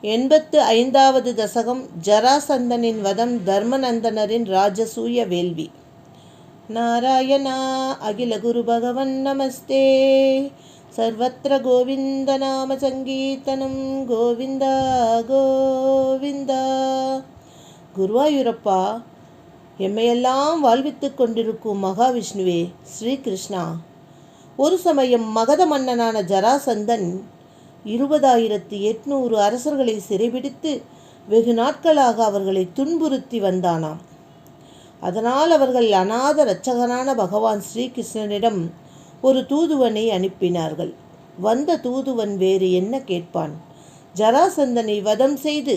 85வது தசகம். ஜராசந்தனின் வதம், தர்மநந்தனரின் ராஜசூய வேள்வி. நாராயணா அகில குரு பகவன் நமஸ்தே. சர்வத்திர கோவிந்த நாம சங்கீர்த்தனம். கோவிந்தா கோவிந்தா. குருவாயூரப்பா, எம்மையெல்லாம் வாழ்வித்து கொண்டிருக்கும் மகாவிஷ்ணுவே ஸ்ரீகிருஷ்ணா. ஒரு சமயம் மகத மன்னனான ஜராசந்தன் 20,800 அரசர்களை சிறைபிடித்து வெகு நாட்களாக அவர்களை துன்புறுத்தி வந்தானாம். அதனால் அவர்கள் அநாத இரட்சகனான பகவான் ஸ்ரீகிருஷ்ணனிடம் ஒரு தூதுவனை அனுப்பினார்கள். வந்த தூதுவன் வேறு என்ன கேட்பான்? ஜராசந்தனை வதம் செய்து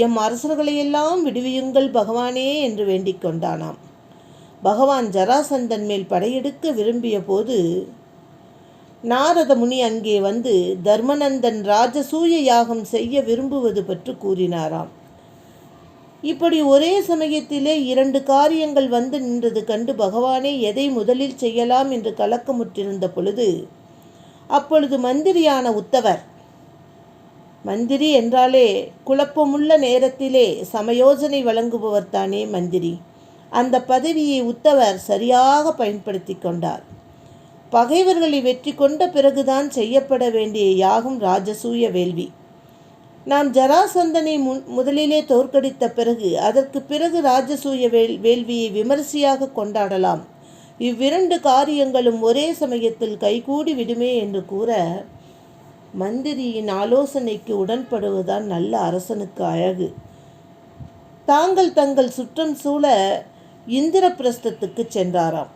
எம் அரசர்களையெல்லாம் விடுவியுங்கள் பகவானே என்று வேண்டிக் கொண்டானாம். பகவான் ஜராசந்தன் மேல் படையெடுக்க விரும்பிய போது நாரத முனி அங்கே வந்து தர்மநந்தன் ராஜசூய யாகம் செய்ய விரும்புவது பற்றி கூறினாராம். இப்படி ஒரே சமயத்திலே 2 காரியங்கள் வந்து நின்றது கண்டு பகவானே எதை முதலில் செய்யலாம் என்று கலக்கமுற்றிருந்த பொழுது, அப்பொழுது மந்திரியான உத்தவர், மந்திரி என்றாலே குழப்பமுள்ள நேரத்திலே சமயோஜனை வழங்குபவர் தானே மந்திரி, அந்த பதவியை உத்தவர் சரியாக பயன்படுத்தி கொண்டார். பகைவர்களை வெற்றி கொண்ட பிறகுதான் செய்யப்பட வேண்டிய யாகம் ராஜசூய வேள்வி. நாம் ஜராசந்தனை முதலிலே தோற்கடித்த பிறகு அதற்கு பிறகு ராஜசூய வேள்வியை விமரிசையாக கொண்டாடலாம். இவ்விரண்டு காரியங்களும் ஒரே சமயத்தில் கைகூடி விடுமே என்று கூற, மந்திரியின் ஆலோசனைக்கு உடன்படுவதுதான் நல்ல அரசனுக்கு அழகு. தங்கள் சுற்றம் சூழ இந்திரபிரஸ்தத்துக்கு சென்றாராம்.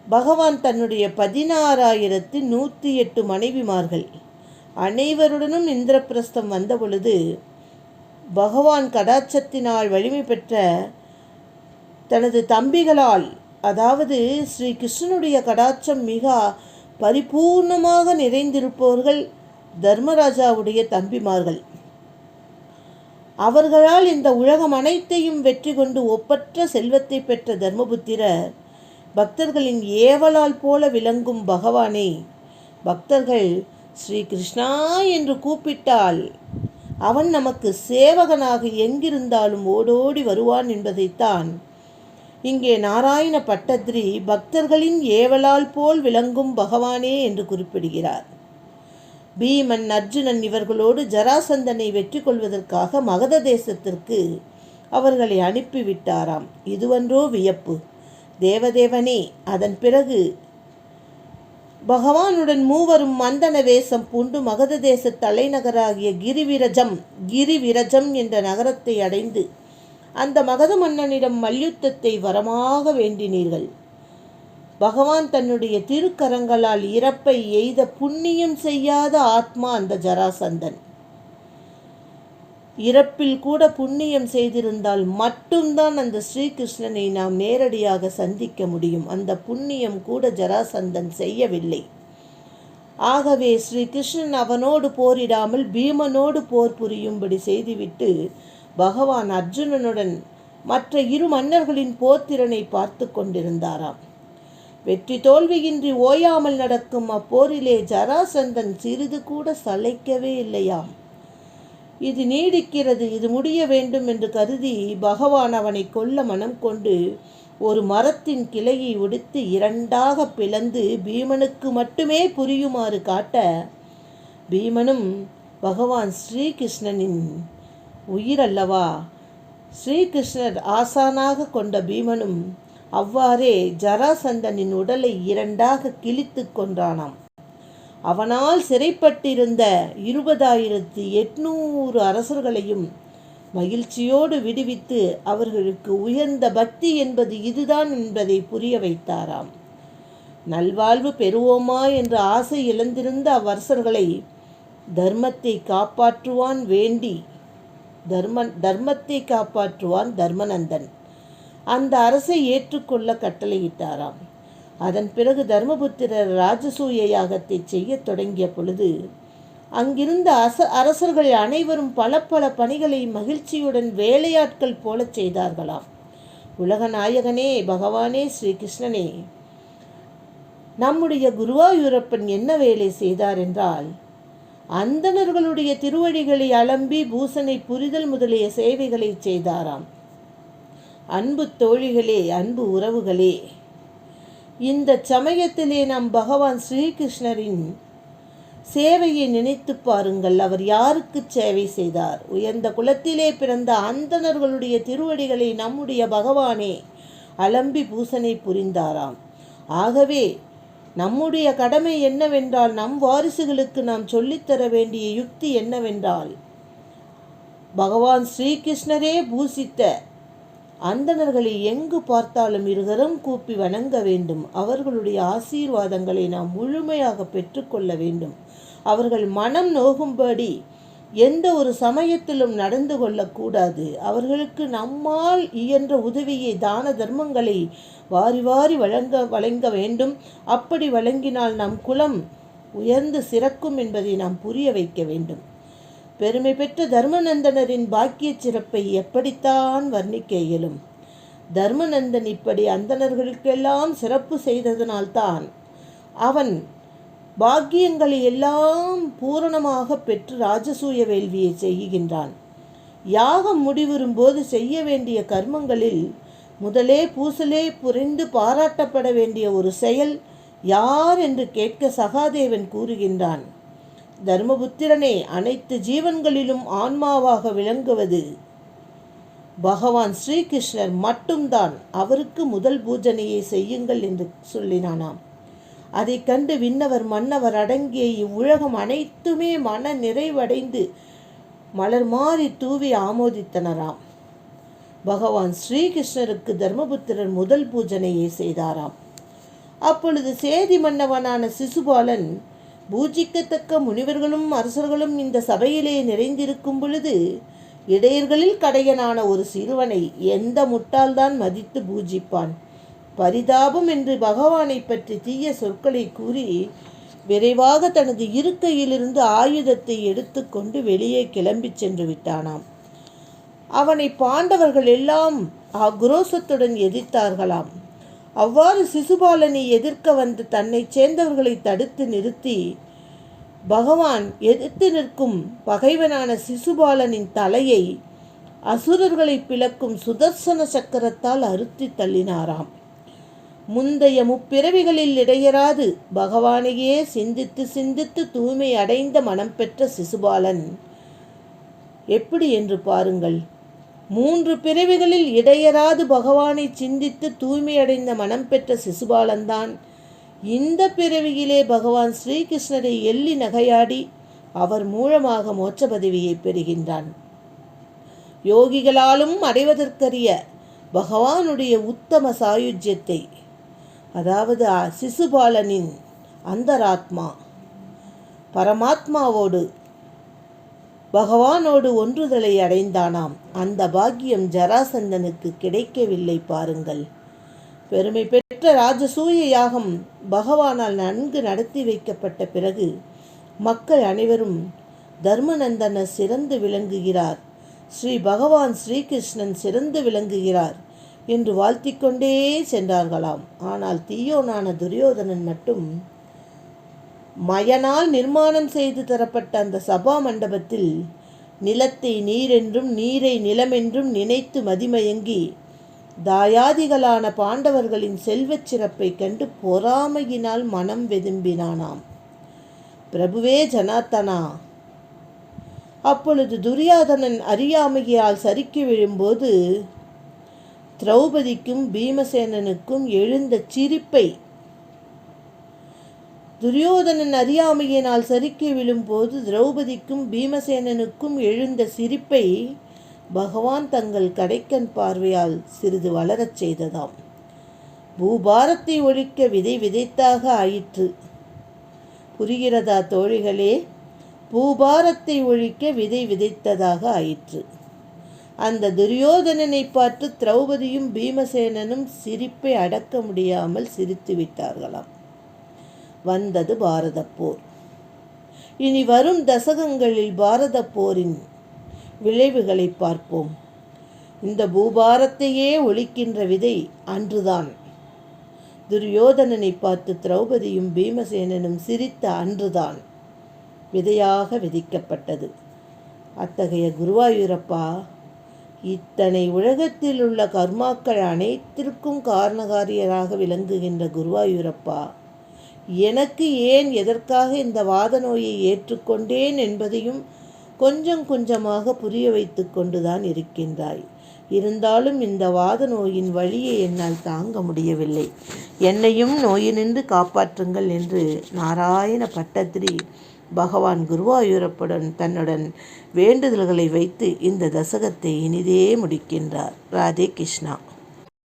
பகவான் தன்னுடைய 16,108 மனைவிமார்கள் அனைவருடனும் இந்திரபிரஸ்தம் வந்த பொழுது, பகவான் கடாட்சத்தினால் வலிமை பெற்ற தனது தம்பிகளால், அதாவது ஸ்ரீ கிருஷ்ணனுடைய கடாட்சம் மிக பரிபூர்ணமாக நிறைந்திருப்பவர்கள் தர்மராஜாவுடைய தம்பிமார்கள். அவர்களால் இந்த உலகம் அனைத்தையும் வெற்றி கொண்டு ஒப்பற்ற செல்வத்தை பெற்ற தர்மபுத்திரர் பக்தர்களின் ஏவலால் போல விளங்கும் பகவானே. பக்தர்கள் ஸ்ரீ கிருஷ்ணா என்று கூப்பிட்டால் அவன் நமக்கு சேவகனாக எங்கிருந்தாலும் ஓடோடி வருவான் என்பதைத்தான் இங்கே நாராயண பட்டத்ரி பக்தர்களின் ஏவலால் போல் விளங்கும் பகவானே என்று குறிப்பிடுகிறார். பீமன், அர்ஜுனன் இவர்களோடு ஜராசந்தனை வெற்றி கொள்வதற்காக மகத தேசத்திற்கு அவர்களை அனுப்பிவிட்டாராம். இதுவன்றோ வியப்பு? தேவதேவனே, அதன் பிறகு பகவானுடன் மூவரும் மந்தன வேஷம் பூண்டு மகத தேச தலைநகராகிய கிரிவிரஜம் என்ற நகரத்தை அடைந்து அந்த மகத மன்னனிடம் மல்யுத்தத்தை வரமாக வேண்டினீர்கள். பகவான் தன்னுடைய திருக்கரங்களால் இறப்பை எய்த புண்ணியம் செய்யாத ஆத்மா அந்த ஜராசந்தன். இறப்பில் கூட புண்ணியம் செய்திருந்தால் மட்டும்தான் அந்த ஸ்ரீகிருஷ்ணனை நாம் நேரடியாக சந்திக்க முடியும். அந்த புண்ணியம் கூட ஜராசந்தன் செய்யவில்லை. ஆகவே ஸ்ரீகிருஷ்ணன் அவனோடு போரிடாமல் பீமனோடு போர் புரியும்படி செய்துவிட்டு பகவான் அர்ஜுனனுடன் மற்ற 2 மன்னர்களின் போர்த்திறனை பார்த்து கொண்டிருந்தாராம். வெற்றி தோல்வியின்றி ஓயாமல் நடக்கும் அப்போரிலே ஜராசந்தன் சிறிது கூட சளைக்கவே இல்லையாம். இது நீடிக்கிறது, இது முடிய வேண்டும் என்று கருதி பகவான் அவனை கொல்ல மனம் கொண்டு ஒரு மரத்தின் கிளையை ஒடித்து 2ஆக பிளந்து பீமனுக்கு மட்டுமே புரியுமாறு காட்ட, பீமனும் பகவான் ஸ்ரீகிருஷ்ணனின் உயிரல்லவா, ஸ்ரீகிருஷ்ணர் ஆசானாக கொண்ட பீமனும் அவ்வாறே ஜராசந்தனின் உடலை 2ஆக கிழித்து கொன்றானாம். அவனால் சிறைப்பட்டிருந்த 20,800 அரசர்களையும் மகிழ்ச்சியோடு விடுவித்து அவர்களுக்கு உயர்ந்த பக்தி என்பது இதுதான் என்பதை புரிய வைத்தாராம். நல்வாழ்வு பெறுவோமா என்ற ஆசை இழந்திருந்த அவ்வரசர்களை தர்மத்தை காப்பாற்றுவான் தர்மநந்தன் அந்த அரசை ஏற்றுக்கொள்ள கட்டளையிட்டாராம். அதன் பிறகு தர்மபுத்திரர் ராஜசூய யாகத்தை செய்ய தொடங்கிய பொழுது அங்கிருந்த அரசர்கள் அனைவரும் பல பணிகளை மகிழ்ச்சியுடன் வேலையாட்கள் போல செய்தார்களாம். உலக நாயகனே, பகவானே ஸ்ரீகிருஷ்ணனே, நம்முடைய குருவாயூரப்பன் என்ன வேலை செய்தார் என்றால், அந்தணர்களுடைய திருவடிகளை அலம்பி பூசனை புரிதல் முதலிய சேவைகளை செய்தாராம். அன்பு தோழிகளே, அன்பு உறவுகளே, இந்த சமயத்திலே நாம் பகவான் ஸ்ரீகிருஷ்ணரின் சேவையை நினைத்து பாருங்கள். அவர் யாருக்கு சேவை செய்தார்? உயர்ந்த குலத்திலே பிறந்த அந்தணர்களுடைய திருவடிகளை நம்முடைய பகவானே அலம்பி பூசனை புரிந்தாராம். ஆகவே நம்முடைய கடமை என்னவென்றால், நம் வாரிசுகளுக்கு நாம் சொல்லித்தர வேண்டிய யுக்தி என்னவென்றால், பகவான் ஸ்ரீகிருஷ்ணரே பூசித்த அந்தணர்களை எங்கு பார்த்தாலும் இருகரம் கூப்பி வணங்க வேண்டும். அவர்களுடைய ஆசீர்வாதங்களை நாம் முழுமையாக பெற்றுக்கொள்ள வேண்டும். அவர்கள் மனம் நோகும்படி எந்த ஒரு சமயத்திலும் நடந்து கொள்ளக்கூடாது. அவர்களுக்கு நம்மால் இயன்ற உதவியை, தான தர்மங்களை வாரி வாரி வழங்க வேண்டும். அப்படி வழங்கினால் நம் குலம் உயர்ந்து சிறக்கும் என்பதை நாம் புரிய வைக்க வேண்டும். பெருமை பெற்ற தர்மநந்தனரின் பாக்கிய சிறப்பை எப்படித்தான் வர்ணிக்க இயலும்? தர்மநந்தன் இப்படி அந்தணர்களுக்கெல்லாம் சிறப்பு செய்ததனால்தான் அவன் பாக்கியங்களை எல்லாம் பூரணமாக பெற்று ராஜசூய வேள்வியை செய்கின்றான். யாகம் முடிவுறும் போது செய்ய வேண்டிய கர்மங்களில் முதலே பூசலே புரிந்து பாராட்டப்பட வேண்டிய ஒரு செயல் யார் என்று கேட்க சகாதேவன் கூறுகின்றான். தர்மபுத்திரனே, அனைத்து ஜீவன்களிலும் ஆன்மாவாக விளங்குவது பகவான் ஸ்ரீகிருஷ்ணர் மட்டும்தான். அவருக்கு முதல் பூஜனையை செய்யுங்கள் என்று சொல்லினானாம். அதை கண்டு விண்ணவர் மன்னவர் அடங்கிய இவ்வுலகம் அனைத்துமே மன நிறைவடைந்து மலர் மாறி தூவி ஆமோதித்தனராம். பகவான் ஸ்ரீகிருஷ்ணருக்கு தர்மபுத்திரர் முதல் பூஜனையை செய்தாராம். அப்பொழுது சேதி மன்னவனான சிசுபாலன், பூஜிக்கத்தக்க முனிவர்களும் அரசர்களும் இந்த சபையிலே நிறைந்திருக்கும் பொழுது இடையர்களில் கடையனான ஒரு சிறுவனை எந்த முட்டாள்தான் மதித்து பூஜிப்பான்? பரிதாபம் என்று பகவானை பற்றி தீய சொற்களை கூறி விரைவாக தனது இருக்கையிலிருந்து ஆயுதத்தை எடுத்துக்கொண்டு வெளியே கிளம்பி சென்று விட்டானாம். அவனை பாண்டவர்கள் எல்லாம் ஆக்ரோசத்துடன் எதிர்த்தார்களாம். அவ்வாறு சிசுபாலனை எதிர்க்க வந்து தன்னை சேர்ந்தவர்களை தடுத்து நிறுத்தி பகவான் எதிர்த்து நிற்கும் பகைவனான சிசுபாலனின் தலையை அசுரர்களை பிளக்கும் சுதர்சன சக்கரத்தால் அறுத்தி தள்ளினாராம். முந்தைய முப்பிறவிகளில் இடையராது பகவானையே சிந்தித்து சிந்தித்து தூய்மை அடைந்த மனம் பெற்ற சிசுபாலன் எப்படி என்று பாருங்கள். 3 பிறவிகளில் இடையராது பகவானை சிந்தித்து தூய்மையடைந்த மனம் பெற்ற சிசுபாலன்தான் இந்த பிறவியிலே பகவான் ஸ்ரீகிருஷ்ணரை எள்ளி நகையாடி அவர் மூலமாக மோட்ச பதவியை பெறுகின்றான். யோகிகளாலும் அடைவதற்கரிய பகவானுடைய உத்தம சாயுஜ்யத்தை, அதாவது சிசுபாலனின் அந்தராத்மா பரமாத்மாவோடு பகவானோடு ஒன்றுதலை அடைந்தானாம். அந்த பாக்கியம் ஜராசந்தனுக்கு கிடைக்கவில்லை பாருங்கள். பெருமை பெற்ற ராஜசூய யாகம் பகவானால் நன்கு நடத்தி வைக்கப்பட்ட பிறகு மக்கள் அனைவரும் தர்மநந்தனர் சிறந்து விளங்குகிறார், ஸ்ரீ பகவான் ஸ்ரீகிருஷ்ணன் சிறந்து விளங்குகிறார் என்று வாழ்த்திக்கொண்டே சென்றார்களாம். ஆனால் தீயோனான துரியோதனன் மட்டும் மயனால் நிர்மாணம் செய்து தரப்பட்ட அந்த சபா மண்டபத்தில் நிலத்தை நீரென்றும் நீரை நிலமென்றும் நினைத்து மதிமயங்கி தாயாதிகளான பாண்டவர்களின் செல்வச் சிறப்பை கண்டு பொறாமையினால் மனம் வெதும்பினானாம். பிரபுவே ஜனார்த்தனா! அப்பொழுது துரியோதனன் அறியாமையால் சறுக்கி விழும்போது திரௌபதிக்கும் பீமசேனனுக்கும் எழுந்த சிரிப்பை, துரியோதனன் அறியாமையினால் சறுக்கி விழும்போது திரௌபதிக்கும் பீமசேனனுக்கும் எழுந்த சிரிப்பை பகவான் தங்கள் கடைக்கண் பார்வையால் சிறிது வளரச் செய்ததாம். பூபாரத்தை ஒழிக்க விதை விதைத்தாக ஆயிற்று. புரிகிறதா தோழிகளே? பூபாரத்தை ஒழிக்க விதை விதைத்ததாக ஆயிற்று. அந்த துரியோதனனை பார்த்து திரௌபதியும் பீமசேனனும் சிரிப்பை அடக்க முடியாமல் சிரித்து விட்டார்களாம். வந்தது பாரத போர். இனி வரும் தசகங்களில் பாரத போரின் விளைவுகளை பார்ப்போம். இந்த பூபாரத்தையே ஒழிக்கின்ற விதை அன்றுதான். துரியோதனனை பார்த்து திரௌபதியும் பீமசேனனும் சிரித்த அன்றுதான் விதையாக விதிக்கப்பட்டது. அத்தகைய குருவாயூரப்பா, இத்தனை உலகத்தில் உள்ள கர்மாக்கள் அனைத்திற்கும் காரணகாரியராக விளங்குகின்ற குருவாயூரப்பா, எனக்கு ஏன் எதற்காக இந்த வாத நோயை ஏற்றுக்கொண்டேன் என்பதையும் கொஞ்சம் கொஞ்சமாக புரிய வைத்து கொண்டுதான் இருக்கின்றாய். இருந்தாலும் இந்த வாத நோயின் வலியை என்னால் தாங்க முடியவில்லை. என்னையும் நோயினின்று காப்பாற்றுங்கள் என்று நாராயண பட்டத்திரி பகவான் குருவாயூரப்புடன் தன்னுடன் வேண்டுதல்களை வைத்து இந்த தசகத்தை இனிதே முடிக்கின்றார். ராதே கிருஷ்ணா.